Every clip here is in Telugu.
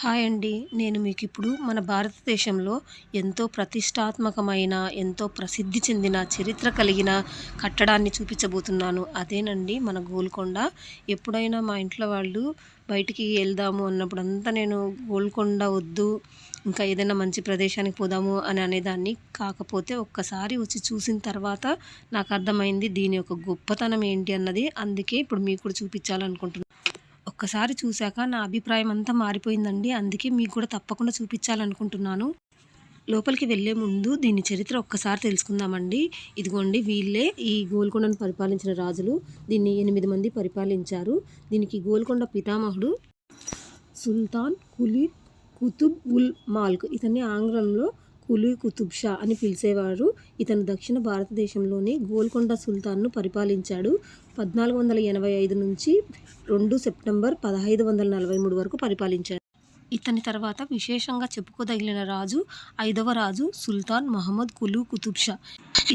హాయ్ అండి. నేను మీకిప్పుడు మన భారతదేశంలో ఎంతో ప్రతిష్టాత్మకమైన, ఎంతో ప్రసిద్ధి చెందిన, చరిత్ర కలిగిన కట్టడాన్ని చూపించబోతున్నాను. అదేనండి మన గోల్కొండ. ఎప్పుడైనా మా ఇంట్లో వాళ్ళు బయటికి వెళ్దాము అన్నప్పుడంతా నేను గోల్కొండ వద్దు, ఇంకా ఏదైనా మంచి ప్రదేశానికి పోదాము అని అనేదాన్ని. కాకపోతే ఒక్కసారి వచ్చి చూసిన తర్వాత నాకు అర్థమైంది దీని యొక్క గొప్పతనం ఏంటి అన్నది. అందుకే ఇప్పుడు మీకు కూడా చూపించాలనుకుంటున్నాను. ఒక్కసారి చూశాక నా అభిప్రాయం అంతా మారిపోయిందండి. అందుకే మీకు కూడా తప్పకుండా చూపించాలనుకుంటున్నాను. లోపలికి వెళ్ళే ముందు దీని చరిత్ర ఒక్కసారి తెలుసుకుందామండి. ఇదిగోండి వీళ్ళే ఈ గోల్కొండను పరిపాలించిన రాజులు. దీన్ని 8 మంది పరిపాలించారు. దీనికి గోల్కొండ పితామహుడు సుల్తాన్ కులీ కుతుబ్ ఉల్ మాల్క్. ఇతన్ని ఆంగ్లంలో కులీ కుతుబ్ షా అని పిలిచేవారు. ఇతను దక్షిణ భారతదేశంలోని గోల్కొండ సుల్తాన్ను పరిపాలించాడు. 1485 నుంచి 2 సెప్టెంబర్ 1543 వరకు పరిపాలించాడు. ఇతని తర్వాత విశేషంగా చెప్పుకోదగిన రాజు 5వ రాజు సుల్తాన్ మహమ్మద్ కులీ కుతుబ్ షా.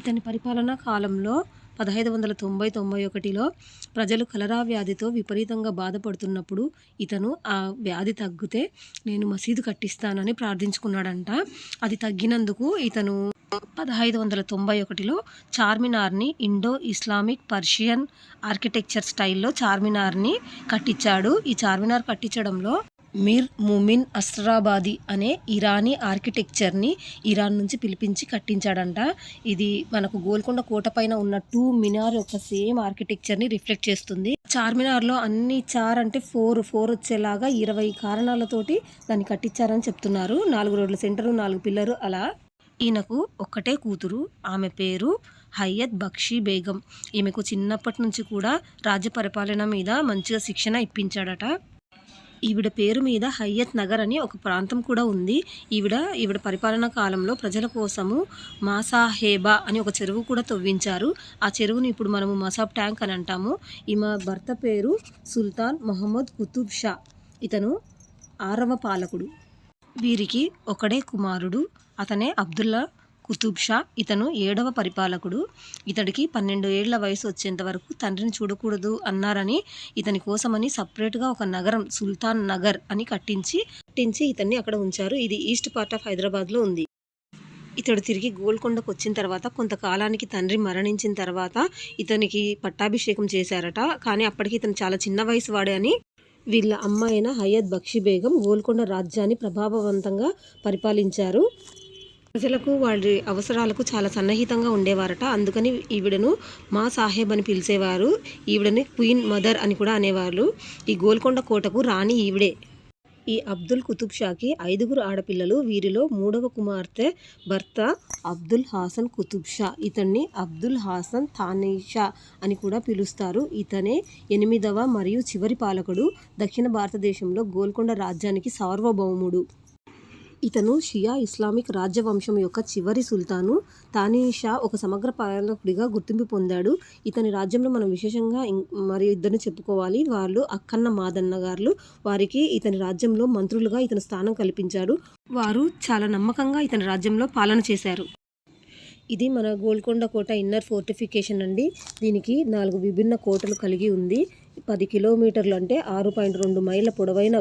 ఇతని పరిపాలనా కాలంలో 1590-91లో ప్రజలు కలరా వ్యాధితో విపరీతంగా బాధపడుతున్నప్పుడు ఇతను ఆ వ్యాధి తగ్గితే నేను మసీదు కట్టిస్తానని ప్రార్థించుకున్నాడంట. అది తగ్గినందుకు ఇతను 1591లో చార్మినార్ని ఇండో ఇస్లామిక్ పర్షియన్ ఆర్కిటెక్చర్ స్టైల్లో చార్మినార్ని కట్టించాడు. ఈ చార్మినార్ కట్టించడంలో మీర్ ముమిన్ అస్రాబాది అనే ఇరానీ ఆర్కిటెక్చర్ని ఇరాన్ నుంచి పిలిపించి కట్టించాడంట. ఇది మనకు గోల్కొండ కోట పైన ఉన్న 2 మినార్ యొక్క సేమ్ ఆర్కిటెక్చర్ని రిఫ్లెక్ట్ చేస్తుంది. చార్మినార్లో అన్ని అంటే 4 వచ్చేలాగా 20 కారణాలతోటి దాన్ని కట్టించారని చెప్తున్నారు. 4 రోడ్ల సెంటరు, 4 పిల్లరు అలా. ఈయనకు ఒక్కటే కూతురు. ఆమె పేరు హయత్ బక్షీ బేగం. ఈమెకు చిన్నప్పటి నుంచి కూడా రాజ్య పరిపాలన మీద మంచిగా శిక్షణ ఇప్పించాడట. ఈవిడ పేరు మీద హయత్ నగర్ అని ఒక ప్రాంతం కూడా ఉంది. ఈవిడ పరిపాలనా కాలంలో ప్రజల కోసము మాసాహేబా అని ఒక చెరువు కూడా తవ్వించారు. ఆ చెరువుని ఇప్పుడు మనము మసాబ్ ట్యాంక్ అని అంటాము. ఈమె భర్త పేరు సుల్తాన్ మహమ్మద్ కుతుబ్ షా. ఇతను 6వ పాలకుడు. వీరికి ఒకడే కుమారుడు. అతనే అబ్దుల్లా కుతుబ్ షా. ఇతను 7వ పరిపాలకుడు. ఇతడికి 12 ఏళ్ల వయసు వచ్చేంత వరకు తండ్రిని చూడకూడదు అన్నారని ఇతని కోసమని సపరేట్గా ఒక నగరం సుల్తాన్ నగర్ అని కట్టించి ఇతన్ని అక్కడ ఉంచారు. ఇది ఈస్ట్ పార్ట్ ఆఫ్ హైదరాబాద్లో ఉంది. ఇతడు తిరిగి గోల్కొండకు వచ్చిన తర్వాత కొంతకాలానికి తండ్రి మరణించిన తర్వాత ఇతనికి పట్టాభిషేకం చేశారట. కానీ అప్పటికి ఇతను చాలా చిన్న వయసు వాడే అని వీళ్ళ అమ్మ అయిన హయత్ బక్షీ బేగం గోల్కొండ రాజ్యాన్ని ప్రభావవంతంగా పరిపాలించారు. ప్రజలకు వాళ్ళ అవసరాలకు చాలా సన్నిహితంగా ఉండేవారట. అందుకని ఈవిడను మా సాహెబ్ అని పిలిచేవారు. ఈవిడని క్వీన్ మదర్ అని కూడా అనేవారు. ఈ గోల్కొండ కోటకు రాణి ఈవిడే. ఈ అబ్దుల్ కుతుబ్ షాకి 5గురు ఆడపిల్లలు. వీరిలో 3వ కుమార్తె భర్త అబ్దుల్ హాసన్ కుతుబ్ షా. ఇతన్ని అబ్దుల్ హాసన్ థానీ షా అని కూడా పిలుస్తారు. ఇతనే 8వ మరియు చివరి పాలకుడు. దక్షిణ భారతదేశంలో గోల్కొండ రాజ్యానికి సార్వభౌముడు. ఇతను షియా ఇస్లామిక్ రాజ్యవంశం యొక్క చివరి సుల్తాను. థానీ షా ఒక సమగ్ర పాలకుడిగా గుర్తింపు పొందాడు. ఇతని రాజ్యంలో మనం విశేషంగా మరి ఇద్దరిని చెప్పుకోవాలి. వాళ్ళు అక్కన్న మాదన్న గారు. వారికి ఇతని రాజ్యంలో మంత్రులుగా ఇతని స్థానం కల్పించాడు. వారు చాలా నమ్మకంగా ఇతని రాజ్యంలో పాలన చేశారు. ఇది మన గోల్కొండ కోట ఇన్నర్ ఫోర్టిఫికేషన్ అండి. దీనికి 4 విభిన్న కోటలు కలిగి ఉంది. 10 కిలోమీటర్లు అంటే 6.2 మైళ్ళ పొడవైన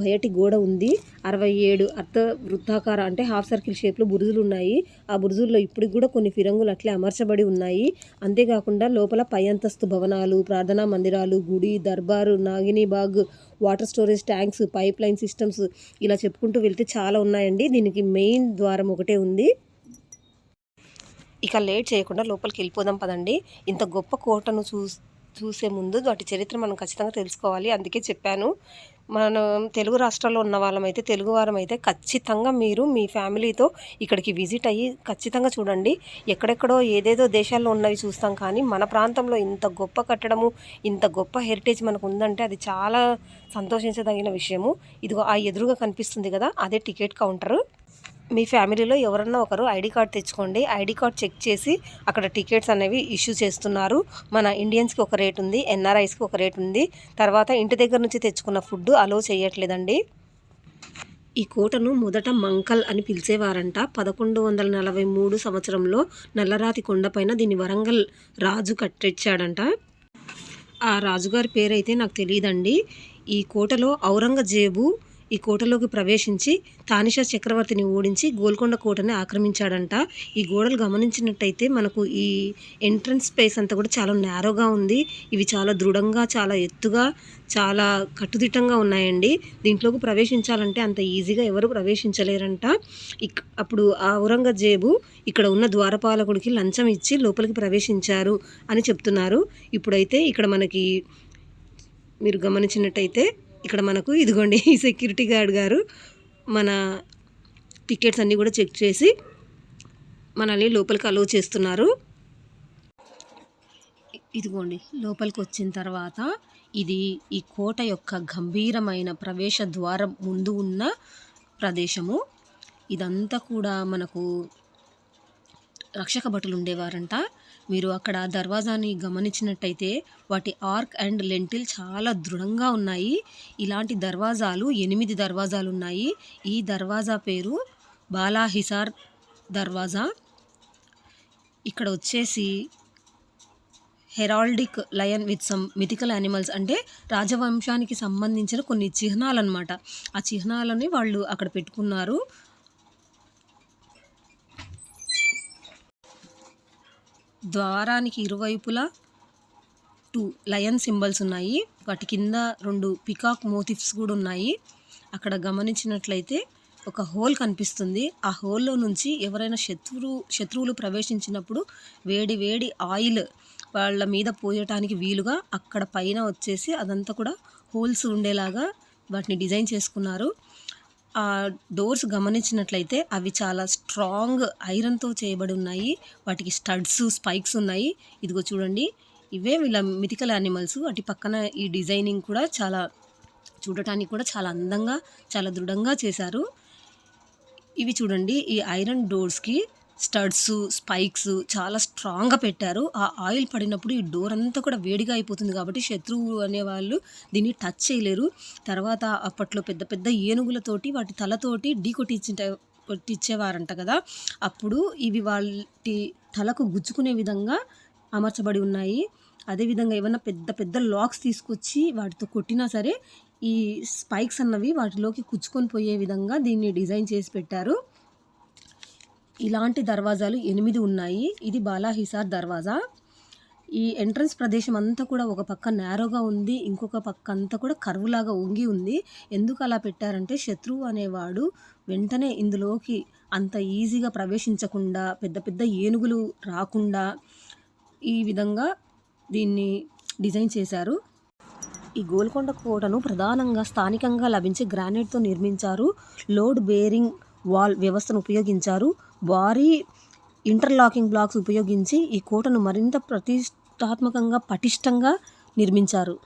బయటి గోడ ఉంది. 67 అర్ధ వృత్తాకార అంటే హాఫ్ సర్కిల్ షేప్లో బురుజులు ఉన్నాయి. ఆ బురుజుల్లో ఇప్పటికి కూడా కొన్ని ఫిరంగులు అట్లే అమర్చబడి ఉన్నాయి. అంతేకాకుండా లోపల పై అంతస్తు భవనాలు, ప్రార్థనా మందిరాలు, గుడి, దర్బారు, Nagini Bagh, water storage tanks, pipeline systems ఇలా చెప్పుకుంటూ వెళ్తే చాలా ఉన్నాయండి. దీనికి మెయిన్ ద్వారం ఒకటే ఉంది. ఇక లేట్ చేయకుండా లోపలికి వెళ్ళిపోదాం పదండి. ఇంత గొప్ప కోటను చూసే ముందు వాటి చరిత్ర మనం ఖచ్చితంగా తెలుసుకోవాలి. అందుకే చెప్పాను, మనం తెలుగు రాష్ట్రాల్లో ఉన్న వాళ్ళమైతే, తెలుగు వారమైతే ఖచ్చితంగా మీరు మీ ఫ్యామిలీతో ఇక్కడికి విజిట్ అయ్యి ఖచ్చితంగా చూడండి. ఎక్కడెక్కడో ఏదేదో దేశాల్లో ఉన్నవి చూస్తాం, కానీ మన ప్రాంతంలో ఇంత గొప్ప కట్టడము, ఇంత గొప్ప హెరిటేజ్ మనకు ఉందంటే అది చాలా సంతోషించదగిన విషయము. ఇదిగో ఆ ఎదురుగా కనిపిస్తుంది కదా, అదే టికెట్ కౌంటరు. మీ ఫ్యామిలీలో ఎవరన్నా ఒకరు ఐడి కార్డ్ తెచ్చుకోండి. ఐడి కార్డ్ చెక్ చేసి అక్కడ టికెట్స్ అనేవి ఇష్యూ చేస్తున్నారు. మన ఇండియన్స్కి ఒక రేట్ ఉంది, ఎన్ఆర్ఐస్కి ఒక రేట్ ఉంది. తర్వాత ఇంటి దగ్గర నుంచి తెచ్చుకున్న ఫుడ్ అలో చేయట్లేదండి. ఈ కోటను మొదట మంకల్ అని పిలిచేవారంట. 1143 సంవత్సరంలో నల్లరాతి కొండపైన దీన్ని వరంగల్ రాజు కట్టించాడంట. ఆ రాజుగారి పేరైతే నాకు తెలియదండి. ఈ కోటలో ఔరంగజేబు ఈ కోటలోకి ప్రవేశించి తానిషా చక్రవర్తిని ఓడించి గోల్కొండ కోటని ఆక్రమించాడంట. ఈ గోడలు గమనించినట్టయితే మనకు ఈ ఎంట్రన్స్ స్పేస్ అంతా కూడా చాలా నేరోగా ఉంది. ఇవి చాలా దృఢంగా, చాలా ఎత్తుగా, చాలా కట్టుదిట్టంగా ఉన్నాయండి. దీంట్లోకి ప్రవేశించాలంటే అంత ఈజీగా ఎవరు ప్రవేశించలేరంట. అప్పుడు ఆ ఔరంగజేబు ఇక్కడ ఉన్న ద్వారపాలకుడికి లంచం ఇచ్చి లోపలికి ప్రవేశించారు అని చెప్తున్నారు. ఇప్పుడైతే ఇక్కడ మనకి మీరు గమనించినట్టయితే ఇక్కడ మనకు ఇదిగోండి ఈ సెక్యూరిటీ గార్డ్ గారు మన టికెట్స్ అన్నీ కూడా చెక్ చేసి మనల్ని లోపలికి అలౌ చేస్తున్నారు. ఇదిగోండి లోపలికి వచ్చిన తర్వాత ఇది ఈ కోట యొక్క గంభీరమైన ప్రవేశ ద్వారం ముందు ఉన్న ప్రదేశము. ఇదంతా కూడా మనకు రక్షక భటులు ఉండేవారంట. మీరు అక్కడ దర్వాజాని గమనించినట్టయితే వాటి ఆర్క్ అండ్ లెంటిల్ చాలా దృఢంగా ఉన్నాయి. ఇలాంటి దర్వాజాలు 8 దర్వాజాలు ఉన్నాయి. ఈ దర్వాజా పేరు బాలాహిసార్ దర్వాజా. ఇక్కడ వచ్చేసి heraldic lion with some mythical animals, అంటే రాజవంశానికి సంబంధించిన కొన్ని చిహ్నాలు అన్నమాట. ఆ చిహ్నాలని వాళ్ళు అక్కడ పెట్టుకున్నారు. ద్వారానికి ఇరువైపులా 2 లయన్ సింబల్స్ ఉన్నాయి. వాటి కింద 2 పికాక్ మోటివ్స్ కూడా ఉన్నాయి. అక్కడ గమనించినట్లయితే ఒక హోల్ కనిపిస్తుంది. ఆ హోల్లో నుంచి ఎవరైనా శత్రువులు ప్రవేశించినప్పుడు వేడి వేడి ఆయిల్ వాళ్ళ మీద పోయటానికి వీలుగా అక్కడ పైన వచ్చేసి అదంతా కూడా హోల్స్ ఉండేలాగా వాటిని డిజైన్ చేసుకున్నారు. ఆ డోర్స్ గమనించినట్లయితే అవి చాలా స్ట్రాంగ్ ఐరన్తో చేయబడి ఉన్నాయి. వాటికి స్టడ్స్, స్పైక్స్ ఉన్నాయి. ఇదిగో చూడండి, ఇవే వీళ్ళ మిథికల్ యానిమల్స్. వాటి పక్కన ఈ డిజైనింగ్ కూడా చాలా చూడటానికి కూడా చాలా అందంగా, చాలా దృఢంగా చేశారు. ఇవి చూడండి, ఈ ఐరన్ డోర్స్కి స్టడ్స్, స్పైక్స్ చాలా స్ట్రాంగ్గా పెట్టారు. ఆ ఆయిల్ పడినప్పుడు ఈ డోర్ అంతా కూడా వేడిగా అయిపోతుంది కాబట్టి శత్రువు అనేవాళ్ళు దీన్ని టచ్ చేయలేరు. తర్వాత అప్పట్లో పెద్ద పెద్ద ఏనుగులతోటి వాటి తలతోటి కొట్టించేవారంట కదా. అప్పుడు ఇవి వాటి తలకు గుచ్చుకునే విధంగా అమర్చబడి ఉన్నాయి. అదేవిధంగా ఏమైనా పెద్ద పెద్ద లాక్స్ తీసుకొచ్చి వాటితో కొట్టినా సరే ఈ స్పైక్స్ అన్నవి వాటిలోకి కుచ్చుకొని పోయే విధంగా దీన్ని డిజైన్ చేసి పెట్టారు. ఇలాంటి దర్వాజాలు 8 ఉన్నాయి. ఇది బాలాహిసార్ దర్వాజా. ఈ ఎంట్రన్స్ ప్రదేశం అంతా కూడా ఒక పక్క నేరోగా ఉంది, ఇంకొక పక్క అంతా కూడా కర్వ్లాగా వంగి ఉంది. ఎందుకు అలా పెట్టారంటే శత్రువు అనేవాడు వెంటనే ఇందులోకి అంత ఈజీగా ప్రవేశించకుండా, పెద్ద పెద్ద ఏనుగులు రాకుండా ఈ విధంగా దీన్ని డిజైన్ చేశారు. ఈ గోల్కొండ కోటను ప్రధానంగా స్థానికంగా లభించే గ్రానైట్తో నిర్మించారు. లోడ్ బేరింగ్ వాల్ వ్యవస్థను ఉపయోగించారు. భారీ ఇంటర్లాకింగ్ బ్లాక్స్ ఉపయోగించి ఈ కోటను మరింత ప్రతిష్టాత్మకంగా, పటిష్టంగా నిర్మించారు.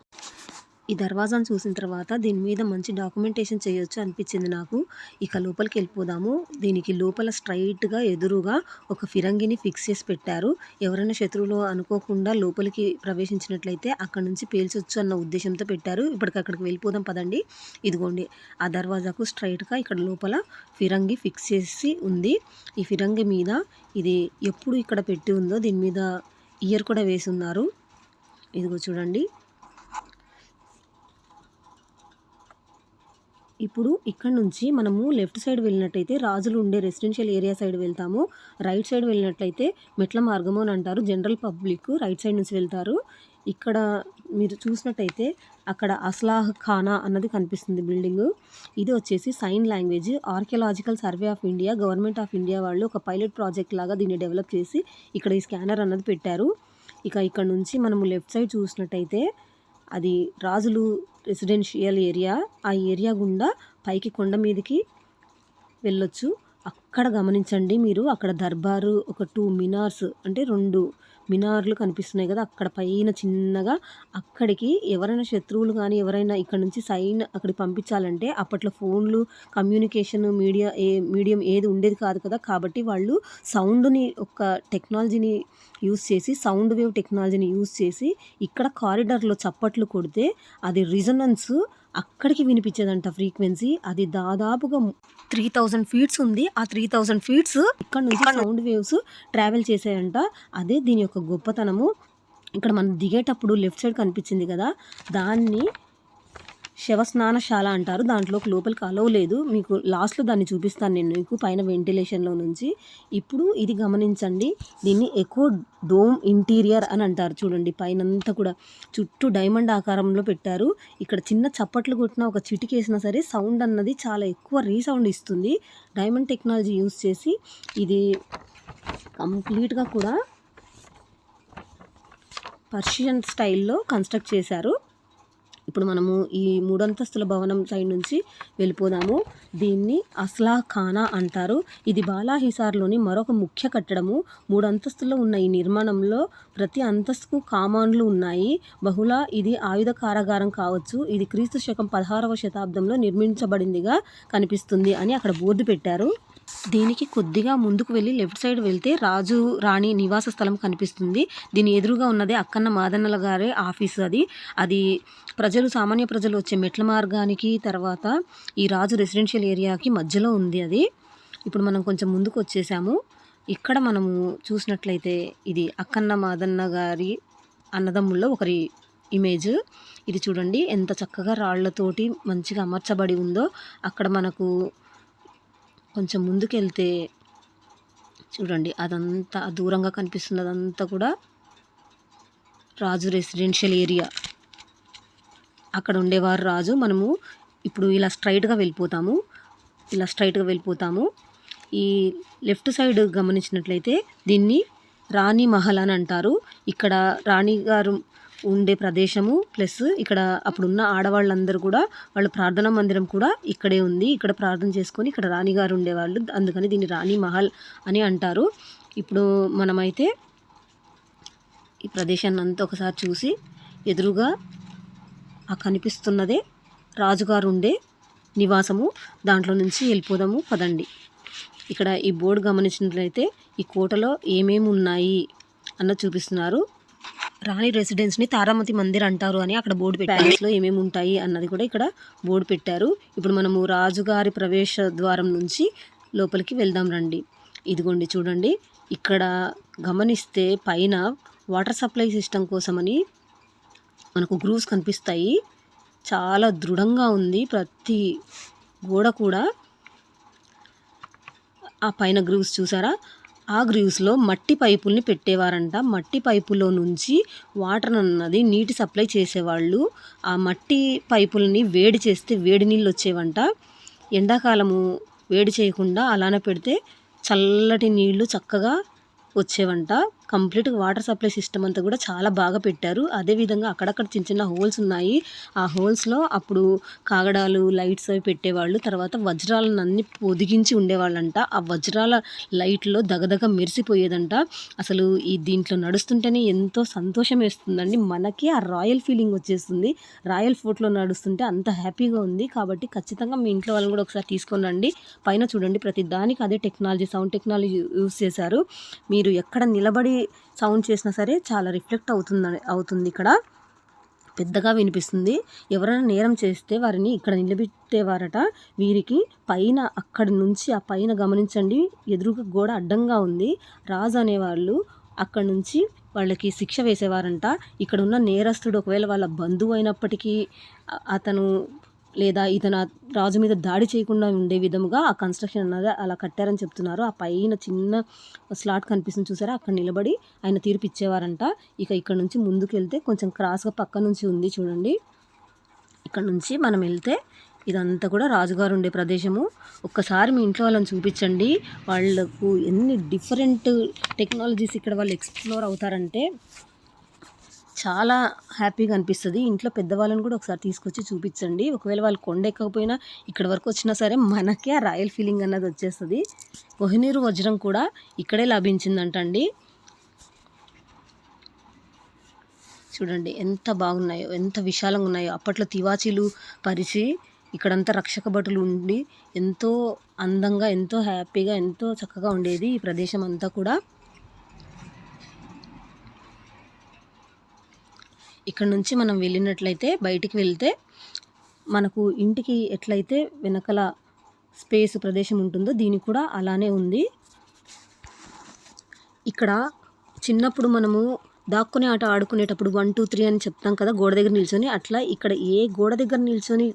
ఈ దర్వాజాను చూసిన తర్వాత దీని మీద మంచి డాక్యుమెంటేషన్ చేయొచ్చు అనిపించింది నాకు. ఇక లోపలికి వెళ్ళిపోదాము. దీనికి లోపల స్ట్రైట్గా ఎదురుగా ఒక ఫిరంగిని ఫిక్స్ చేసి పెట్టారు. ఎవరైనా శత్రువులు అనుకోకుండా లోపలికి ప్రవేశించినట్లయితే అక్కడ నుంచి పేల్చొచ్చు అన్న ఉద్దేశంతో పెట్టారు. ఇప్పటికక్కడికి వెళ్ళిపోదాం పదండి. ఇదిగోండి, ఆ దర్వాజాకు స్ట్రైట్గా ఇక్కడ లోపల ఫిరంగి ఫిక్స్ చేసి ఉంది. ఈ ఫిరంగి మీద ఇది ఎప్పుడు ఇక్కడ పెట్టి ఉందో దీని మీద ఇయర్ కూడా వేసి ఉన్నారు. ఇదిగో చూడండి. ఇప్పుడు ఇక్కడ నుంచి మనము లెఫ్ట్ సైడ్ వెళ్ళినట్టయితే రాజులు ఉండే రెసిడెన్షియల్ ఏరియా సైడ్ వెళ్తాము. రైట్ సైడ్ వెళ్ళినట్లయితే మెట్ల మార్గము అని అంటారు. జనరల్ పబ్లిక్ రైట్ సైడ్ నుంచి వెళ్తారు. ఇక్కడ మీరు చూసినట్టయితే అక్కడ అస్లాహ్ ఖానా అన్నది కనిపిస్తుంది బిల్డింగ్. ఇది వచ్చేసి sign language. Archaeological survey of India, government of India వాళ్ళు ఒక పైలట్ ప్రాజెక్ట్ లాగా దీన్ని డెవలప్ చేసి ఇక్కడ ఈ స్కానర్ అన్నది పెట్టారు. ఇక ఇక్కడ నుంచి మనము లెఫ్ట్ సైడ్ చూసినట్టయితే అది రాజులు రెసిడెన్షియల్ ఏరియా. ఆ ఏరియా గుండా పైకి కొండ మీదకి వెళ్ళొచ్చు. అక్కడ గమనించండి మీరు, అక్కడ దర్బారు ఒక 2 మినార్స్ అంటే 2 మినార్లు కనిపిస్తున్నాయి కదా, అక్కడ పైన చిన్నగా అక్కడికి ఎవరైనా శత్రువులు కానీ ఎవరైనా ఇక్కడ నుంచి సైన్ అక్కడికి పంపించాలంటే అప్పట్లో ఫోన్లు, కమ్యూనికేషన్ మీడియం ఏది ఉండేది కాదు కదా. కాబట్టి వాళ్ళు సౌండ్ని ఒక టెక్నాలజీని యూస్ చేసి, సౌండ్ వేవ్ టెక్నాలజీని యూస్ చేసి ఇక్కడ కారిడార్లో చప్పట్లు కొడితే అది రిజనెన్స్ అక్కడికి వినిపించేదంట ఫ్రీక్వెన్సీ. అది దాదాపుగా 3000 ఫీట్స్ ఉంది. ఆ 3000 ఫీట్స్ ఇక్కడ నుంచి సౌండ్ వేవ్స్ ట్రావెల్ చేసాయంట. అదే దీని యొక్క గొప్పతనము. ఇక్కడ మనం దిగేటప్పుడు లెఫ్ట్ సైడ్ కనిపించింది కదా, దాన్ని శవస్నానశాల అంటారు. దాంట్లోకి లోపలికి అలౌ లేదు. మీకు లాస్ట్‌లో దాన్ని చూపిస్తాను నేను మీకు పైన వెంటిలేషన్‌లో నుంచి. ఇప్పుడు ఇది గమనించండి. దీన్ని ఎకో డోమ్ ఇంటీరియర్ అని అంటారు. చూడండి పైనంతా కూడా చుట్టూ డైమండ్ ఆకారంలో పెట్టారు. ఇక్కడ చిన్న చప్పట్లు కొట్టినా ఒక చిటికేసినా సరే సౌండ్ అన్నది చాలా ఎక్కువ రీసౌండ్ ఇస్తుంది. డైమండ్ టెక్నాలజీ యూజ్ చేసి ఇది కంప్లీట్‌గా కూడా పర్షియన్ స్టైల్‌లో కన్స్ట్రక్ట్ చేశారు. ఇప్పుడు మనము ఈ 3 అంతస్తుల భవనం సైడ్ నుంచి వెళ్ళిపోదాము. దీన్ని అస్లా ఖానా అంటారు. ఇది బాలాహిసార్లోని మరొక ముఖ్య కట్టడము. 3 అంతస్తుల్లో ఉన్న ఈ నిర్మాణంలో ప్రతి అంతస్తుకు కామాన్లు ఉన్నాయి. బహుళ ఇది ఆయుధ కారాగారం కావచ్చు. ఇది క్రీస్తు శకం 16వ శతాబ్దంలో నిర్మించబడిందిగా కనిపిస్తుంది అని అక్కడ బోర్డు పెట్టారు. దీనికి కొద్దిగా ముందుకు వెళ్ళి లెఫ్ట్ సైడ్ వెళ్తే రాజు రాణి నివాస స్థలం కనిపిస్తుంది. దీని ఎదురుగా ఉన్నదే అక్కన్న మాదన్నల గారి ఆఫీసు. అది సామాన్య ప్రజలు వచ్చే మెట్ల మార్గానికి తర్వాత ఈ రాజు రెసిడెన్షియల్ ఏరియాకి మధ్యలో ఉంది అది. ఇప్పుడు మనం కొంచెం ముందుకు వచ్చేసాము. ఇక్కడ మనము చూసినట్లయితే ఇది అక్కన్న మాదన్న గారి అన్నదమ్ముల్లో ఒకరి ఇమేజ్. ఇది చూడండి ఎంత చక్కగా రాళ్లతోటి మంచిగా అమర్చబడి ఉందో. అక్కడ మనకు కొంచెం ముందుకెళ్తే చూడండి అదంతా దూరంగా కనిపిస్తుంది. అదంతా కూడా రాజు రెసిడెన్షియల్ ఏరియా. అక్కడ ఉండేవారు రాజు. మనము ఇప్పుడు ఇలా స్ట్రైట్గా వెళ్ళిపోతాము. ఈ లెఫ్ట్ సైడ్ గమనించినట్లయితే దీన్ని రాణి మహల్ అని అంటారు. ఇక్కడ రాణి గారు ఉండే ప్రదేశము ప్లస్ ఇక్కడ అప్పుడున్న ఆడవాళ్ళందరూ కూడా వాళ్ళ ప్రార్థనా మందిరం కూడా ఇక్కడే ఉంది. ఇక్కడ ప్రార్థన చేసుకొని ఇక్కడ రాణిగారు ఉండేవాళ్ళు. అందుకని దీన్ని రాణి మహల్ అని అంటారు. ఇప్పుడు మనమైతే ఈ ప్రదేశాన్ని అంతా ఒకసారి చూసి ఎదురుగా ఆ కనిపిస్తున్నదే రాజుగారు ఉండే నివాసము. దాంట్లో నుంచి వెళ్ళిపోదాము పదండి. ఇక్కడ ఈ బోర్డు గమనించినట్లయితే ఈ కోటలో ఏమేమి ఉన్నాయి అన్న చూపిస్తున్నారు. రాణి రెసిడెన్స్ని తారామతి మందిర్ అంటారు అని అక్కడ బోర్డు పెట్టారు. ప్యాలెస్లో ఏమేమి ఉంటాయి అన్నది కూడా ఇక్కడ బోర్డు పెట్టారు. ఇప్పుడు మనము రాజుగారి ప్రవేశ ద్వారం నుంచి లోపలికి వెళ్దాం రండి. ఇదిగోండి చూడండి ఇక్కడ గమనిస్తే పైన వాటర్ సప్లై సిస్టమ్ కోసమని మనకు గ్రూవ్స్ కనిపిస్తాయి. చాలా దృఢంగా ఉంది ప్రతి గోడ కూడా. ఆ పైన గ్రూవ్స్ చూసారా? ఆ గ్రూవ్స్లో మట్టి పైపుల్ని పెట్టేవారంట. మట్టి పైపులో నుంచి వాటర్ అన్నది నీటి సప్లై చేసేవాళ్ళు. ఆ మట్టి పైపుల్ని వేడి చేస్తే వేడి నీళ్ళు వచ్చేవంట. ఎండాకాలము వేడి చేయకుండా అలానే పెడితే చల్లటి నీళ్లు చక్కగా వచ్చేవంట. కంప్లీట్గా వాటర్ సప్లై సిస్టమ్ అంతా కూడా చాలా బాగా పెట్టారు. అదేవిధంగా అక్కడక్కడ చిన్న చిన్న హోల్స్ ఉన్నాయి. ఆ హోల్స్లో అప్పుడు కాగడాలు లైట్స్ అవి పెట్టేవాళ్ళు. తర్వాత వజ్రాలను అన్ని పొదిగించి ఉండేవాళ్ళంట. ఆ వజ్రాల లైట్లో దగదగ మెరిసిపోయేదంట. అసలు ఈ దీంట్లో నడుస్తుంటేనే ఎంతో సంతోషం వేస్తుందండి. మనకి ఆ రాయల్ ఫీలింగ్ వచ్చేస్తుంది. రాయల్ ఫోర్ట్లో నడుస్తుంటే అంత హ్యాపీగా ఉంది. కాబట్టి ఖచ్చితంగా మీ ఇంట్లో వాళ్ళని కూడా ఒకసారి తీసుకొని రండి. పైన చూడండి ప్రతి దానికి అదే టెక్నాలజీ, సౌండ్ టెక్నాలజీ యూజ్ చేశారు. మీరు ఎక్కడ నిలబడి సౌండ్ చేసినా సరే చాలా రిఫ్లెక్ట్ అవుతుంది. ఇక్కడ పెద్దగా వినిపిస్తుంది. ఎవరైనా నేరం చేస్తే వారిని ఇక్కడ నిలబెట్టేవారట. వీరికి పైన అక్కడి నుంచి ఆ పైన గమనించండి ఎదురుగా గోడ అడ్డంగా ఉంది. రాజు అనేవాళ్ళు అక్కడి నుంచి వాళ్ళకి శిక్ష వేసేవారంట. ఇక్కడ ఉన్న నేరస్తుడు ఒకవేళ వాళ్ళ బంధువు అయినప్పటికీ అతను లేదా ఇతను రాజు మీద దాడి చేయకుండా ఉండే విధముగా ఆ కన్స్ట్రక్షన్ అన్నది అలా కట్టారని చెప్తున్నారు. ఆ పైన చిన్న స్లాట్ కనిపిస్తుంది చూసారా? అక్కడ నిలబడి ఆయన తీర్పు ఇచ్చేవారంట. ఇక్కడ నుంచి ముందుకు వెళ్తే కొంచెం క్రాస్గా పక్క నుంచి ఉంది చూడండి. ఇక్కడ నుంచి మనం వెళ్తే ఇదంతా కూడా రాజుగారు ఉండే ప్రదేశము. ఒక్కసారి మీ ఇంట్లో వాళ్ళని చూపించండి. వాళ్ళకు ఎన్ని డిఫరెంట్ టెక్నాలజీస్ ఇక్కడ వాళ్ళు ఎక్స్ప్లోర్ అవుతారంటే చాలా హ్యాపీగా అనిపిస్తుంది. ఇంట్లో పెద్దవాళ్ళని కూడా ఒకసారి తీసుకొచ్చి చూపించండి. ఒకవేళ వాళ్ళు కొండ ఎక్కకపోయినా ఇక్కడ వరకు వచ్చినా సరే మనకే ఆ రాయల్ ఫీలింగ్ అన్నది వచ్చేస్తుంది. కోహినూరు వజ్రం కూడా ఇక్కడే లభించిందంటండి. చూడండి ఎంత బాగున్నాయో, ఎంత విశాలంగా ఉన్నాయో. అప్పట్లో తివాచీలు పరిచి ఇక్కడంతా రక్షక భటులు ఉండి ఎంతో అందంగా, ఎంతో హ్యాపీగా, ఎంతో చక్కగా ఉండేది ఈ ప్రదేశం అంతా కూడా. ఇక్కడ నుంచి మనం వెళ్ళినట్లయితే బయటికి వెళ్తే మనకు ఇంటికి ఎట్లయితే వెనకల స్పేస్ ప్రదేశం ఉంటుందో దీనికి కూడా అలానే ఉంది. ఇక్కడ చిన్నప్పుడు మనము దాక్కునే ఆట ఆడుకునేటప్పుడు 1, 2, 3 అని చెప్తాం కదా గోడ దగ్గర నిల్చొని. అట్లా ఇక్కడ ఏ గోడ దగ్గర నిల్చొని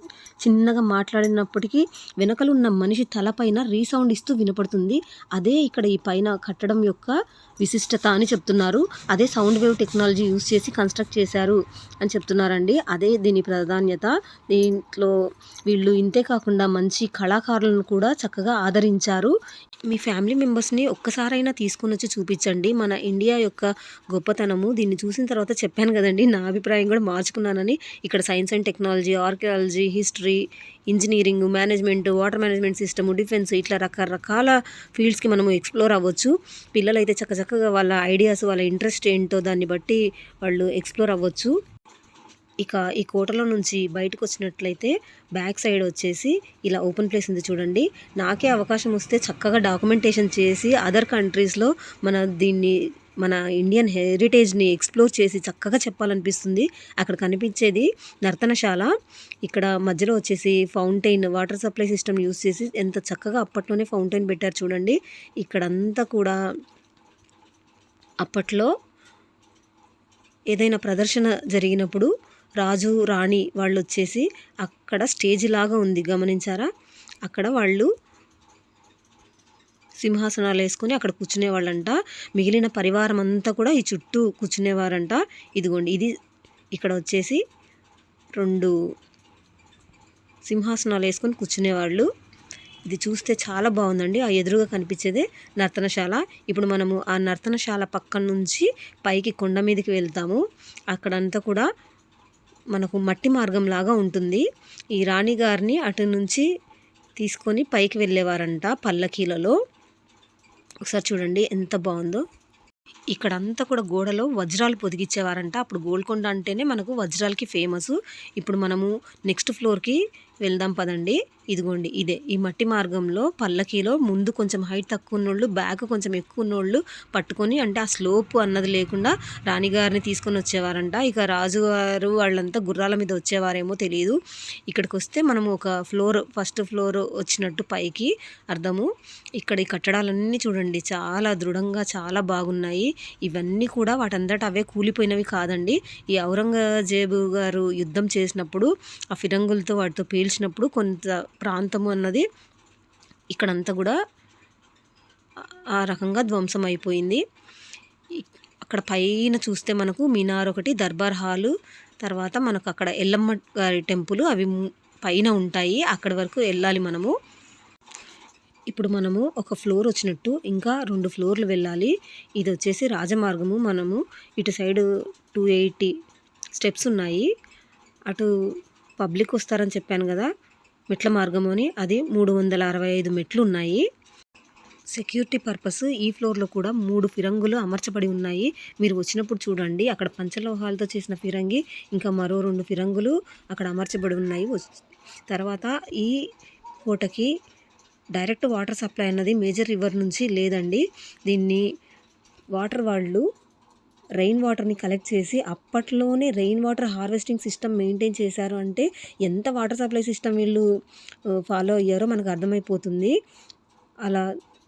చిన్నగా మాట్లాడినప్పటికీ వెనకల ఉన్న మనిషి తలపైన రీసౌండ్ ఇస్తూ వినపడుతుంది. అదే ఇక్కడ ఈ పైన కట్టడం యొక్క విశిష్టత అని చెప్తున్నారు. అదే సౌండ్ వేవ్ టెక్నాలజీ యూస్ చేసి కన్స్ట్రక్ట్ చేశారు అని చెప్తున్నారండి. అదే దీని ప్రాధాన్యత. దీంట్లో వీళ్ళు ఇంతే కాకుండా మంచి కళాకారులను కూడా చక్కగా ఆదరించారు. మీ ఫ్యామిలీ మెంబర్స్ని ఒక్కసారైనా తీసుకొని వచ్చి చూపించండి. మన ఇండియా యొక్క గొప్పతనము దీన్ని చూసిన తర్వాత చెప్పాను కదండి, నా అభిప్రాయం కూడా మార్చుకున్నానని. ఇక్కడ science and technology, archaeology, history, engineering, management, water management system, defence, ఇట్లా రకరకాల ఫీల్డ్స్కి మనము ఎక్స్ప్లోర్ అవ్వచ్చు. పిల్లలైతే చక్కగా వాళ్ళ ఐడియాస్, వాళ్ళ ఇంట్రెస్ట్ ఏంటో దాన్ని బట్టి వాళ్ళు ఎక్స్ప్లోర్ అవ్వచ్చు. ఇక ఈ కోటలో నుంచి బయటకు వచ్చినట్లయితే బ్యాక్ సైడ్ వచ్చేసి ఇలా ఓపెన్ ప్లేస్ ఉంది చూడండి. నాకే అవకాశం వస్తే చక్కగా డాక్యుమెంటేషన్ చేసి అదర్ కంట్రీస్లో మన ఇండియన్ హెరిటేజ్ని ఎక్స్ప్లోర్ చేసి చక్కగా చెప్పాలనిపిస్తుంది. అక్కడ కనిపించేది నర్తనశాల. ఇక్కడ మధ్యలో వచ్చేసి fountain, water supply system use చేసి ఎంత చక్కగా అప్పట్లోనే ఫౌంటైన్ పెట్టారు చూడండి. ఇక్కడంతా కూడా అప్పట్లో ఏదైనా ప్రదర్శన జరిగినప్పుడు రాజు రాణి వాళ్ళు వచ్చేసి అక్కడ స్టేజ్ లాగా ఉంది గమనించారా, అక్కడ వాళ్ళు సింహాసనాలు వేసుకొని అక్కడ కూర్చునేవాళ్ళంట. మిగిలిన పరివారం అంతా కూడా ఈ చుట్టూ కూర్చునేవారంట. ఇదిగోండి, ఇది ఇక్కడ వచ్చేసి 2 సింహాసనాలు వేసుకొని కూర్చునేవాళ్ళు. ఇది చూస్తే చాలా బాగుందండి. ఆ ఎదురుగా కనిపించేదే నర్తనశాల. ఇప్పుడు మనము ఆ నర్తనశాల పక్కన నుంచి పైకి కొండ మీదకి వెళ్తాము. అక్కడంతా కూడా మనకు మట్టి మార్గం లాగా ఉంటుంది. ఈ రాణిగారిని అటు నుంచి తీసుకొని పైకి వెళ్ళేవారంట పల్లకీలలో. ఒకసారి చూడండి ఎంత బాగుందో. ఇక్కడంతా కూడా గోడలో వజ్రాలు పొదిగిచ్చేవారంట. అప్పుడు గోల్కొండ అంటేనే మనకు వజ్రాలకి ఫేమస్. ఇప్పుడు మనము నెక్స్ట్ ఫ్లోర్కి వెళ్దాం పదండి. ఇదిగోండి, ఇదే ఈ మట్టి మార్గంలో పల్లకీలో ముందు కొంచెం హైట్ తక్కువ ఉన్నోళ్ళు, బ్యాక్ కొంచెం ఎక్కువ ఉన్నోళ్ళు పట్టుకొని, అంటే ఆ స్లోప్ అన్నది లేకుండా రాణిగారిని తీసుకొని వచ్చేవారంట. ఇక రాజుగారు వాళ్ళంతా గుర్రాల మీద వచ్చేవారేమో తెలియదు. ఇక్కడికి వస్తే మనము ఒక ఫస్ట్ ఫ్లోర్ వచ్చినట్టు పైకి అర్థము. ఇక్కడ ఈ కట్టడాలన్నీ చూడండి చాలా దృఢంగా చాలా బాగున్నాయి. ఇవన్నీ కూడా వాటంతట అవే కూలిపోయినవి కాదండి. ఈ ఔరంగజేబు గారు యుద్ధం చేసినప్పుడు ఆ ఫిరంగులతో వాటితో పేల్చినప్పుడు కొంత ప్రాంతము అన్నది ఇక్కడంతా కూడా ఆ రకంగా ధ్వంసం అయిపోయింది. అక్కడ పైన చూస్తే మనకు మినార్ ఒకటి, దర్బార్ హాలు, తర్వాత మనకు అక్కడ ఎల్లమ్మ గారి టెంపుల్, అవి పైన ఉంటాయి. అక్కడి వరకు వెళ్ళాలి మనము. ఇప్పుడు మనము ఒక ఫ్లోర్ వచ్చినట్టు ఇంకా 2 ఫ్లోర్లు వెళ్ళాలి. ఇది వచ్చేసి రాజమార్గము. మనము ఇటు సైడు 280 స్టెప్స్ ఉన్నాయి. అటు పబ్లిక్ వస్తారని చెప్పాను కదా మెట్ల మార్గము అని, అది 365 మెట్లు ఉన్నాయి. సెక్యూరిటీ పర్పస్ ఈ ఫ్లోర్లో కూడా 3 ఫిరంగులు అమర్చబడి ఉన్నాయి. మీరు వచ్చినప్పుడు చూడండి, అక్కడ పంచలోహాలతో చేసిన ఫిరంగి, ఇంకా మరో 2 ఫిరంగులు అక్కడ అమర్చబడి ఉన్నాయి. తర్వాత ఈ కోటకి డైరెక్ట్ వాటర్ సప్లై అన్నది మేజర్ రివర్ నుంచి లేదండి. దీన్ని వాటర్ వాళ్ళు రెయిన్ వాటర్ని కలెక్ట్ చేసి అప్పట్లోనే rain water harvesting system maintain చేశారు. అంటే ఎంత వాటర్ సప్లై సిస్టమ్ వీళ్ళు ఫాలో అయ్యారో మనకు అర్థమైపోతుంది. అలా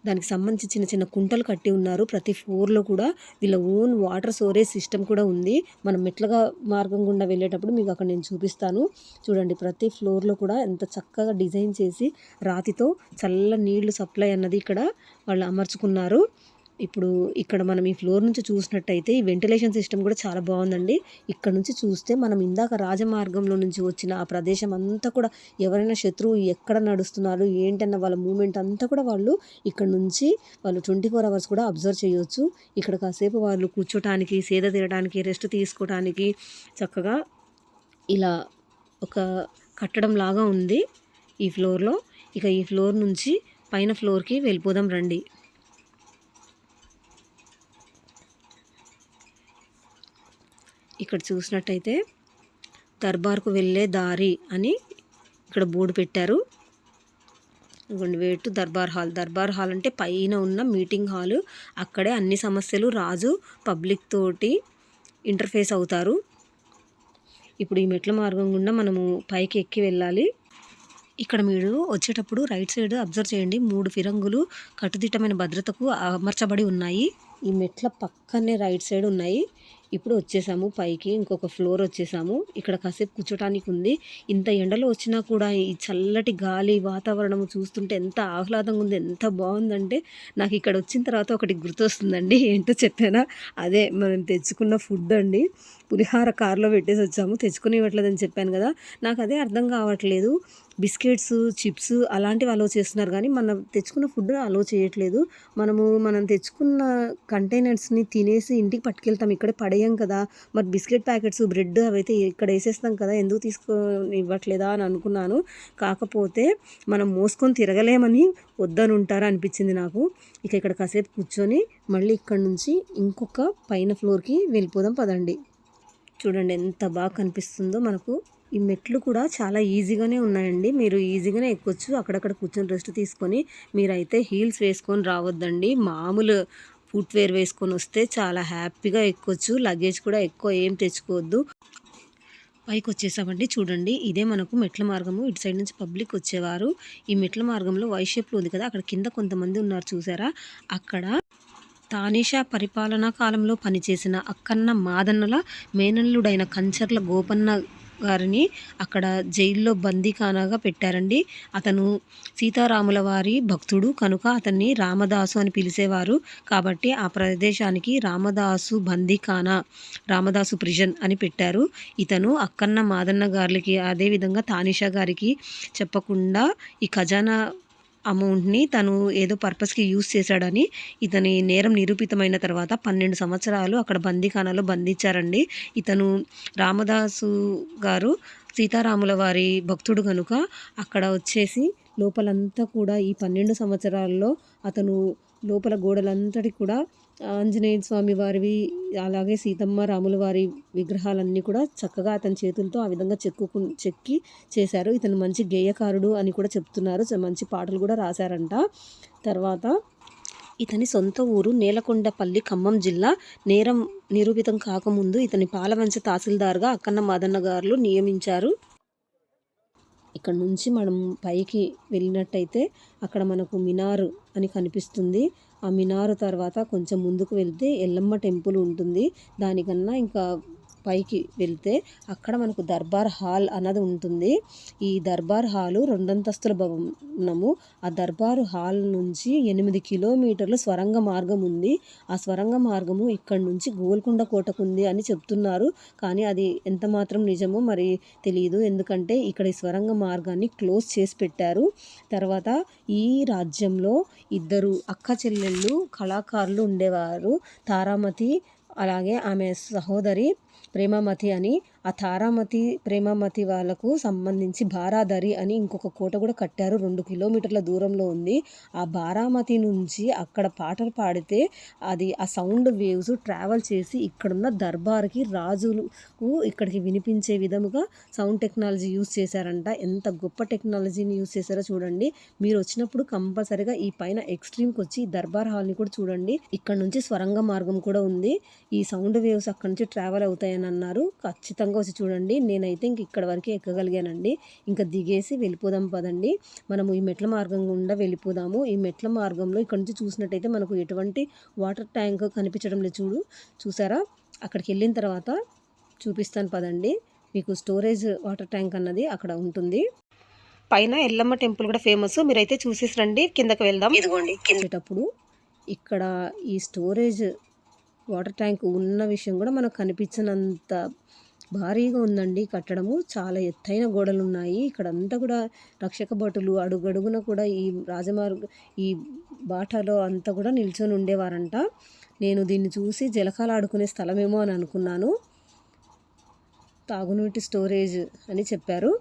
దానికి సంబంధించి చిన్న చిన్న కుంటలు కట్టి ఉన్నారు. ప్రతి ఫ్లోర్లో కూడా వీళ్ళ ఓన్ వాటర్ స్టోరేజ్ సిస్టమ్ కూడా ఉంది. మనం మెట్లగా మార్గం గుండా వెళ్ళేటప్పుడు మీకు అక్కడ నేను చూపిస్తాను. చూడండి, ప్రతి ఫ్లోర్లో కూడా ఎంత చక్కగా డిజైన్ చేసి రాతితో చల్ల నీళ్లు సప్లై అన్నది ఇక్కడ వాళ్ళు అమర్చుకున్నారు. ఇప్పుడు ఇక్కడ మనం ఈ ఫ్లోర్ నుంచి చూసినట్టయితే ఈ వెంటిలేషన్ సిస్టమ్ కూడా చాలా బాగుందండి. ఇక్కడ నుంచి చూస్తే మనం ఇందాక రాజమార్గంలో నుంచి వచ్చిన ఆ ప్రదేశం అంతా కూడా ఎవరైనా శత్రువు ఎక్కడ నడుస్తున్నారు ఏంటన్న వాళ్ళ మూమెంట్ అంతా కూడా వాళ్ళు ఇక్కడ నుంచి వాళ్ళు 24 అవర్స్ కూడా అబ్జర్వ్ చేయవచ్చు. ఇక్కడ కాసేపు వాళ్ళు కూర్చోటానికి, సేద తీరడానికి, రెస్ట్ తీసుకోవడానికి చక్కగా ఇలా ఒక కట్టడం లాగా ఉంది ఈ ఫ్లోర్లో. ఇక ఈ ఫ్లోర్ నుంచి పైన ఫ్లోర్కి వెళ్ళిపోదాం రండి. ఇక్కడ చూసినట్టయితే దర్బార్కు వెళ్ళే దారి అని ఇక్కడ బోర్డు పెట్టారు. వేటు దర్బార్ హాల్. దర్బార్ హాల్ అంటే పైన ఉన్న మీటింగ్ హాలు. అక్కడే అన్ని సమస్యలు రాజు పబ్లిక్ తోటి ఇంటర్ఫేస్ అవుతారు. ఇప్పుడు ఈ మెట్ల మార్గం గుండా మనము పైకి ఎక్కి వెళ్ళాలి. ఇక్కడ మీరు వచ్చేటప్పుడు రైట్ సైడ్ అబ్జర్వ్ చేయండి, 3 ఫిరంగులు కట్టుదిట్టమైన భద్రతకు అమర్చబడి ఉన్నాయి. ఈ మెట్ల పక్కనే రైట్ సైడ్ ఉన్నాయి. ఇప్పుడు వచ్చేసాము పైకి, ఇంకొక ఫ్లోర్ వచ్చేసాము. ఇక్కడ కాసేపు కూర్చోటానికి ఉంది. ఇంత ఎండలో వచ్చినా కూడా ఈ చల్లటి గాలి వాతావరణం చూస్తుంటే ఎంత ఆహ్లాదంగా ఉంది, ఎంత బాగుందంటే నాకు ఇక్కడ వచ్చిన తర్వాత ఒకటి గుర్తొస్తుందండి. ఏంటో చెప్పానా, అదే మనం తెచ్చుకున్న ఫుడ్ అండి. పులిహార కారులో పెట్టేసి వచ్చాము, తెచ్చుకుని ఇవ్వట్లేదని చెప్పాను కదా. నాకు అదే అర్థం కావట్లేదు. బిస్కెట్స్, చిప్స్ అలాంటివి అలో చేస్తున్నారు కానీ మనం తెచ్చుకున్న ఫుడ్ అలో చేయట్లేదు. మనం తెచ్చుకున్న కంటైనర్స్ని తినేసి ఇంటికి పట్టుకెళ్తాం, ఇక్కడే పడేయం కదా. మరి బిస్కెట్ ప్యాకెట్స్, బ్రెడ్ అవైతే ఇక్కడ వేసేస్తాం కదా, ఎందుకు తీసుకొని ఇవ్వట్లేదా అని అనుకున్నాను. కాకపోతే మనం మోసుకొని తిరగలేమని వద్దని ఉంటారా అనిపించింది నాకు. ఇక్కడ కాసేపు కూర్చొని మళ్ళీ ఇక్కడ నుంచి ఇంకొక పైన ఫ్లోర్కి వెళ్ళిపోదాం పదండి. చూడండి ఎంత బాగా కనిపిస్తుందో మనకు. ఈ మెట్లు కూడా చాలా ఈజీగానే ఉన్నాయండి, మీరు ఈజీగానే ఎక్కొచ్చు. అక్కడక్కడ కూర్చొని రెస్ట్ తీసుకొని, మీరైతే హీల్స్ వేసుకొని రావద్దండి, మామూలు ఫుట్వేర్ వేసుకొని వస్తే చాలా హ్యాపీగా ఎక్కొచ్చు. లగేజ్ కూడా ఎక్కువ ఏం తెచ్చుకోవద్దు. పైకి వచ్చేసామండి. చూడండి ఇదే మనకు మెట్ల మార్గము. ఇటు సైడ్ నుంచి పబ్లిక్ వచ్చేవారు. ఈ మెట్ల మార్గంలో వై షేప్లో ఉంది కదా, అక్కడ కింద కొంతమంది ఉన్నారు చూసారా. అక్కడ తానీషా పరిపాలనా కాలంలో పనిచేసిన అక్కన్న మాదన్నల మేనల్లుడైన కంచర్ల గోపన్న గారిని అక్కడ జైల్లో బందీఖానాగా పెట్టారండి. అతను సీతారాముల వారి భక్తుడు కనుక అతన్ని రామదాసు అని పిలిచేవారు. కాబట్టి ఆ ప్రదేశానికి రామదాసు బందీఖానా, రామదాసు ప్రిజన్ అని పెట్టారు. ఇతను అక్కన్న మాదన్న గారికి, అదేవిధంగా తానీషా గారికి చెప్పకుండా ఈ ఖజానా అమౌంట్ని తను ఏదో పర్పస్కి యూజ్ చేశాడని ఇతని నేరం నిరూపితమైన తర్వాత 12 సంవత్సరాలు అక్కడ బందీఖానాలో బంధించారండి. ఇతను రామదాసు గారు సీతారాముల వారి భక్తుడు కనుక అక్కడ వచ్చేసి లోపలంతా కూడా ఈ 12 సంవత్సరాల్లో అతను లోపల గోడలంతటి కూడా ఆంజనేయ స్వామి వారివి, అలాగే సీతమ్మ రాముల వారి విగ్రహాలన్నీ కూడా చక్కగా అతని చేతులతో ఆ విధంగా చెక్కి చేశారు. ఇతను మంచి గేయకారుడు అని కూడా చెప్తున్నారు, మంచి పాటలు కూడా రాశారంట. తర్వాత ఇతని సొంత ఊరు నేలకొండపల్లి, ఖమ్మం జిల్లా. నేరం నిరూపితం కాకముందు ఇతని పాలవంచ తహసీల్దార్గా అక్కన్న మాదన్న గారు నియమించారు. ఇక్కడ నుంచి మనం పైకి వెళ్ళినట్టయితే అక్కడ మనకు మినార్ అని కనిపిస్తుంది. ఆ మినార్ తర్వాత కొంచెం ముందుకు వెళ్తే ఎల్లమ్మ టెంపుల్ ఉంటుంది. దానికన్నా ఇంకా పైకి వెళ్తే అక్కడ మనకు దర్బార్ హాల్ అన్నది ఉంటుంది. ఈ దర్బార్ హాలు 2 అంతస్తుల భవనము. ఆ దర్బారు హాల్ నుంచి 8 కిలోమీటర్ల స్వరంగ మార్గం ఉంది. ఆ స్వరంగ మార్గము ఇక్కడ నుంచి గోల్కొండ కోటకు ఉంది అని చెప్తున్నారు. కానీ అది ఎంత మాత్రం నిజమో మరి తెలియదు, ఎందుకంటే ఇక్కడ ఈ స్వరంగ మార్గాన్ని క్లోజ్ చేసి పెట్టారు. తర్వాత ఈ రాజ్యంలో 2 అక్క చెల్లెళ్ళు కళాకారులు ఉండేవారు, తారామతి అలాగే ఆమె సహోదరి ప్రేమామతి అని. ఆ తారామతి, ప్రేమామతి వాళ్ళకు సంబంధించి బారాదరి అని ఇంకొక కోట కూడా కట్టారు, 2 కిలోమీటర్ల దూరంలో ఉంది. ఆ బారామతి నుంచి అక్కడ పాటలు పాడితే అది ఆ సౌండ్ వేవ్స్ ట్రావెల్ చేసి ఇక్కడున్న దర్బార్కి, రాజులకు ఇక్కడికి వినిపించే విధముగా సౌండ్ టెక్నాలజీ యూజ్ చేశారంట. ఎంత గొప్ప టెక్నాలజీని యూజ్ చేశారో చూడండి. మీరు వచ్చినప్పుడు కంపల్సరిగా ఈ పైన ఎక్స్ట్రీమ్కి వచ్చి ఈ దర్బార్ హాల్ని కూడా చూడండి. ఇక్కడ నుంచి స్వరంగ మార్గం కూడా ఉంది. ఈ సౌండ్ వేవ్స్ అక్కడ నుంచి ట్రావెల్ అవుతాయని అన్నారు. ఖచ్చితంగా వచ్చి చూడండి. నేనైతే ఇంక ఇక్కడ వరకే ఎక్కగలిగానండి. ఇంకా దిగేసి వెళ్ళిపోదాం పదండి. మనము ఈ మెట్ల మార్గం గుండా వెళ్ళిపోదాము. ఈ మెట్ల మార్గంలో ఇక్కడ నుంచి చూసినట్టయితే మనకు ఎటువంటి వాటర్ ట్యాంక్ కనిపించడం లేదు. చూసారా, అక్కడికి వెళ్ళిన తర్వాత చూపిస్తాను పదండి. మీకు స్టోరేజ్ వాటర్ ట్యాంక్ అన్నది అక్కడ ఉంటుంది. పైన ఎల్లమ్మ టెంపుల్ కూడా ఫేమస్, మీరైతే చూసేసి రండి. కిందకి వెళ్దాం. ఇదిగోండి కిందటప్పుడు ఇక్కడ ఈ స్టోరేజ్ వాటర్ ట్యాంక్ ఉన్న విషయం కూడా మనకు కనిపించినంత భారీగా ఉందండి. కట్టడము చాలా ఎత్తైన గోడలు ఉన్నాయి. ఇక్కడంతా కూడా రక్షక భటులు అడుగడుగున కూడా ఈ ఈ బాటలో అంతా కూడా నిల్చొని ఉండేవారంట. నేను దీన్ని చూసి జలకాలు ఆడుకునే స్థలమేమో అని అనుకున్నాను. తాగునీటి స్టోరేజ్ అని చెప్పారు.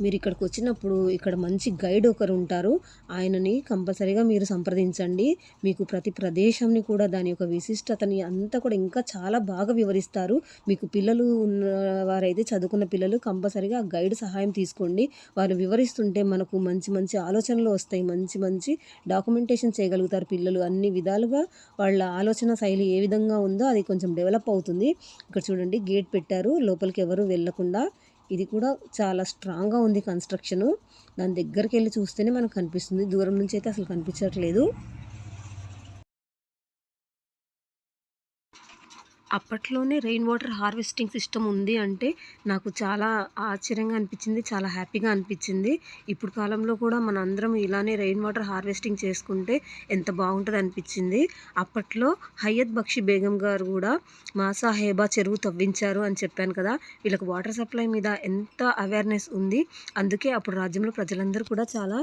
మీరు ఇక్కడికి వచ్చినప్పుడు ఇక్కడ మంచి గైడ్ ఒకరు ఉంటారు, ఆయనని కంపల్సరీగా మీరు సంప్రదించండి. మీకు ప్రతి ప్రదేశంని కూడా దాని యొక్క విశిష్టతని అంతా కూడా ఇంకా చాలా బాగా వివరిస్తారు. మీకు పిల్లలు ఉన్నవారైతే, చదువుకున్న పిల్లలు కంపల్సరీగా ఆ గైడ్ సహాయం తీసుకోండి. వాళ్ళు వివరిస్తుంటే మనకు మంచి మంచి ఆలోచనలు వస్తాయి, మంచి మంచి డాక్యుమెంటేషన్ చేయగలుగుతారు పిల్లలు. అన్ని విధాలుగా వాళ్ళ ఆలోచన శైలి ఏ విధంగా ఉందో అది కొంచెం డెవలప్ అవుతుంది. ఇక్కడ చూడండి గేట్ పెట్టారు, లోపలికి ఎవరు వెళ్ళకుండా. ఇది కూడా చాలా స్ట్రాంగ్గా ఉంది కన్స్ట్రక్షను. దాని దగ్గరికి వెళ్ళి చూస్తేనే మనకు కనిపిస్తుంది, దూరం నుంచి అయితే అసలు కనిపించట్లేదు. అప్పట్లోనే రెయిన్ వాటర్ హార్వెస్టింగ్ సిస్టమ్ ఉంది అంటే నాకు చాలా ఆశ్చర్యంగా అనిపించింది, చాలా హ్యాపీగా అనిపించింది. ఇప్పుడు కాలంలో కూడా మనందరం ఇలానే రెయిన్ వాటర్ హార్వెస్టింగ్ చేసుకుంటే ఎంత బాగుంటుంది అనిపించింది. అప్పట్లో హయత్ బక్షి బేగం గారు కూడా మాసాహేబా చెరువు తవ్వించారు అని చెప్పాను కదా. వీళ్ళకి వాటర్ సప్లై మీద ఎంత అవేర్నెస్ ఉంది. అందుకే అప్పుడు రాజ్యంలో ప్రజలందరూ కూడా చాలా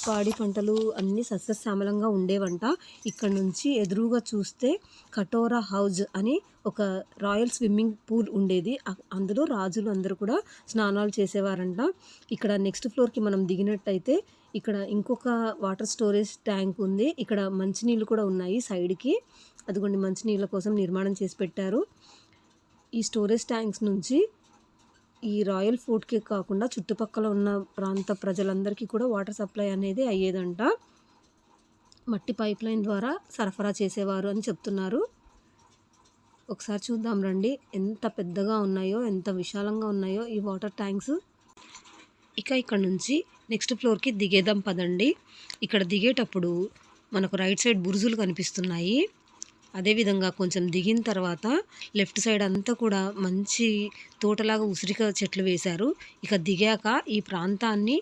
పాడి పంటలు అన్నీ సస్యశ్యామలంగా ఉండేవంట. ఇక్కడ నుంచి ఎదురుగా చూస్తే కటోరా హౌజ్ అని ఒక రాయల్ స్విమ్మింగ్ పూల్ ఉండేది. అందులో రాజులు అందరూ కూడా స్నానాలు చేసేవారంట. ఇక్కడ నెక్స్ట్ ఫ్లోర్కి మనం దిగినట్టయితే ఇక్కడ ఇంకొక వాటర్ స్టోరేజ్ ట్యాంక్ ఉంది. ఇక్కడ మంచినీళ్ళు కూడా ఉన్నాయి సైడ్కి. అదిగోండి మంచినీళ్ళ కోసం నిర్మాణం చేసి పెట్టారు. ఈ స్టోరేజ్ ట్యాంక్స్ నుంచి ఈ రాయల్ ఫోర్ట్కే కాకుండా చుట్టుపక్కల ఉన్న ప్రాంత ప్రజలందరికీ కూడా వాటర్ సప్లై అనేది అయ్యేదంట. మట్టి పైప్ లైన్ ద్వారా సరఫరా చేసేవారు అని చెప్తున్నారు. ఒకసారి చూద్దాం రండి, ఎంత పెద్దగా ఉన్నాయో, ఎంత విశాలంగా ఉన్నాయో ఈ వాటర్ ట్యాంక్స్. ఇక ఇక్కడ నుంచి నెక్స్ట్ ఫ్లోర్కి దిగేద్దాం పదండి. ఇక్కడ దిగేటప్పుడు మనకు రైట్ సైడ్ బురుజులు కనిపిస్తున్నాయి. అదేవిధంగా కొంచెం దిగిన తర్వాత లెఫ్ట్ సైడ్ అంతా కూడా మంచి తోటలాగా ఉసిరిక చెట్లు వేశారు. ఇక దిగాక ఈ ప్రాంతాన్ని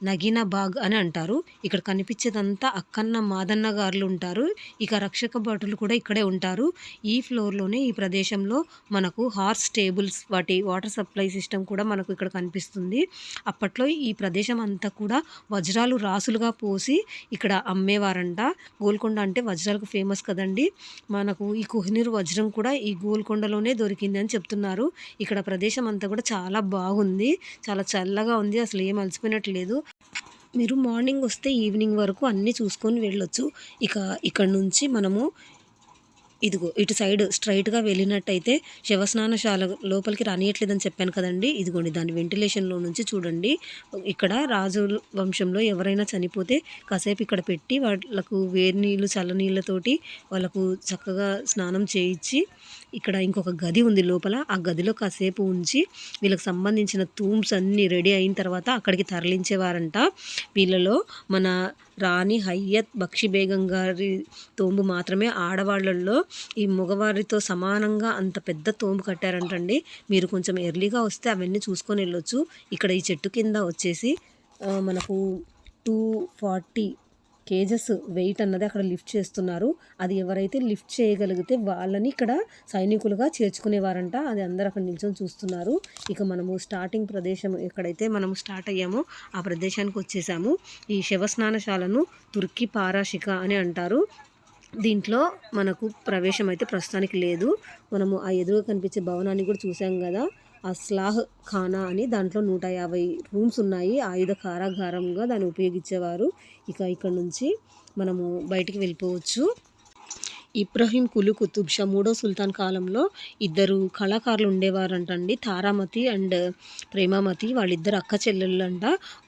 నగీనా బాగ్ అని అంటారు. ఇక్కడ కనిపించేదంతా అక్కన్న మాదన్న గారులు ఉంటారు. ఇక రక్షక భటులు కూడా ఇక్కడే ఉంటారు. ఈ ఫ్లోర్లోనే ఈ ప్రదేశంలో మనకు హార్స్ స్టేబుల్స్, వాటి వాటర్ సప్లై సిస్టమ్ కూడా మనకు ఇక్కడ కనిపిస్తుంది. అప్పట్లో ఈ ప్రదేశం అంతా కూడా వజ్రాలు రాసులుగా పోసి ఇక్కడ అమ్మేవారంట. గోల్కొండ అంటే వజ్రాలకు ఫేమస్ కదండి. మనకు ఈ కోహినూర్ వజ్రం కూడా ఈ గోల్కొండలోనే దొరికింది అని చెప్తున్నారు. ఇక్కడ ప్రదేశం అంతా కూడా చాలా బాగుంది, చాలా చల్లగా ఉంది, అసలు ఏం అలసిపోయినట్లేదు. మీరు మార్నింగ్ వస్తే ఈవినింగ్ వరకు అన్నీ చూసుకొని వెళ్ళొచ్చు. ఇక ఇక్కడ నుంచి మనము ఇదిగో ఇటు సైడ్ స్ట్రైట్గా వెళ్ళినట్టయితే శవస్నానశాల లోపలికి రానియట్లేదని చెప్పాను కదండి. ఇదిగోండి దాని వెంటిలేషన్లో నుంచి చూడండి. ఇక్కడ రాజు వంశంలో ఎవరైనా చనిపోతే కాసేపు ఇక్కడ పెట్టి వాళ్ళకు వేడి నీళ్ళు చల్లనీళ్ళతోటి వాళ్ళకు చక్కగా స్నానం చేయించి, ఇక్కడ ఇంకొక గది ఉంది లోపల, ఆ గదిలో కాసేపు ఉంచి వీళ్ళకి సంబంధించిన తూమ్స్ అన్నీ రెడీ అయిన తర్వాత అక్కడికి తరలించేవారంట. వీళ్ళలో మన రాణి హయత్ బక్షి బేగం గారి తోంబు మాత్రమే ఆడవాళ్ళల్లో ఈ మగవారితో సమానంగా అంత పెద్ద తోంబు కట్టారంటండి. మీరు కొంచెం ఎర్లీగా వస్తే అవన్నీ చూసుకొని వెళ్ళొచ్చు. ఇక్కడ ఈ చెట్టు కింద వచ్చేసి మనకు 240 కేజెస్ వెయిట్ అన్నది అక్కడ లిఫ్ట్ చేస్తున్నారు. అది ఎవరైతే లిఫ్ట్ చేయగలిగితే వాళ్ళని ఇక్కడ సైనికులుగా చేర్చుకునేవారంట. అది అందరూ అక్కడ నిల్చొని చూస్తున్నారు. ఇక మనము స్టార్టింగ్ ప్రదేశం ఎక్కడైతే మనము స్టార్ట్ అయ్యామో ఆ ప్రదేశానికి వచ్చేసాము. ఈ శవస్నానశాలను తుర్కీ పారాషిక అని అంటారు. దీంట్లో మనకు ప్రవేశం అయితే ప్రస్తుతానికి లేదు. మనము ఆ ఎదురుగా కనిపించే భవనాన్ని కూడా చూసాం కదా, అస్లాహ్ ఖానా అని. దాంట్లో 150 రూమ్స్ ఉన్నాయి. ఆయుధ కారాగారంగా దాన్ని ఉపయోగించేవారు. ఇక ఇక్కడ నుంచి మనము బయటికి వెళ్ళిపోవచ్చు. ఇబ్రహీం కులీ కుతుబ్ షా 3వ సుల్తాన్ కాలంలో ఇద్దరు కళాకారులు ఉండేవారంటండి, తారామతి అండ్ ప్రేమామతి. వాళ్ళిద్దరు అక్క చెల్లెళ్ళంట.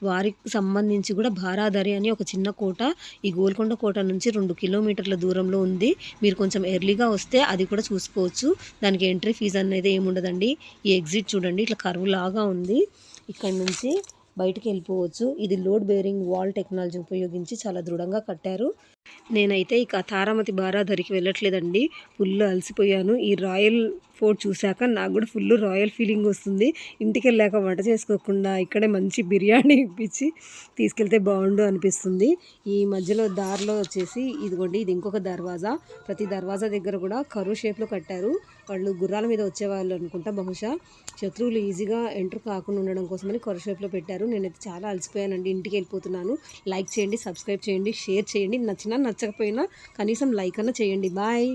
వారికి సంబంధించి కూడా బారాదరి అని ఒక చిన్న కోట ఈ గోల్కొండ కోట నుంచి 2 కిలోమీటర్ల దూరంలో ఉంది. మీరు కొంచెం ఎర్లీగా వస్తే అది కూడా చూసుకోవచ్చు. దానికి ఎంట్రీ ఫీజు అనేది ఏముండదండి. ఈ ఎగ్జిట్ చూడండి, ఇట్లా కర్వ్ లాగా ఉంది. ఇక్కడ నుంచి బయటికి వెళ్ళిపోవచ్చు. ఇది లోడ్ బేరింగ్ వాల్ టెక్నాలజీ ఉపయోగించి చాలా దృఢంగా కట్టారు. నేనైతే ఇక తారామతి బారాదరికి వెళ్ళట్లేదండి, ఫుల్ అలసిపోయాను. ఈ రాయల్ ఫోర్ట్ చూశాక నాకు కూడా ఫుల్ రాయల్ ఫీలింగ్ వస్తుంది. ఇంటికి వెళ్ళాక వంట చేసుకోకుండా ఇక్కడే మంచి బిర్యానీ ఇప్పించి తీసుకెళ్తే బాగుండు అనిపిస్తుంది. ఈ మధ్యలో దారిలో వచ్చేసి ఇదిగోండి, ఇది ఇంకొక దర్వాజా. ప్రతి దర్వాజా దగ్గర కూడా కరువు షేప్లో కట్టారు. వాళ్ళు గుర్రాల మీద వచ్చేవాళ్ళు అనుకుంటా, బహుశా శత్రువులు ఈజీగా ఎంటర్ కాకుండా ఉండడం కోసమని కరువు షేప్లో పెట్టారు. నేనైతే చాలా అలసిపోయానండి, ఇంటికి వెళ్ళిపోతున్నాను. లైక్ చేయండి, సబ్స్క్రైబ్ చేయండి, షేర్ చేయండి. నచ్చినా నచ్చకపోయినా కనీసం లైక్ అన్న చేయండి. బాయ్.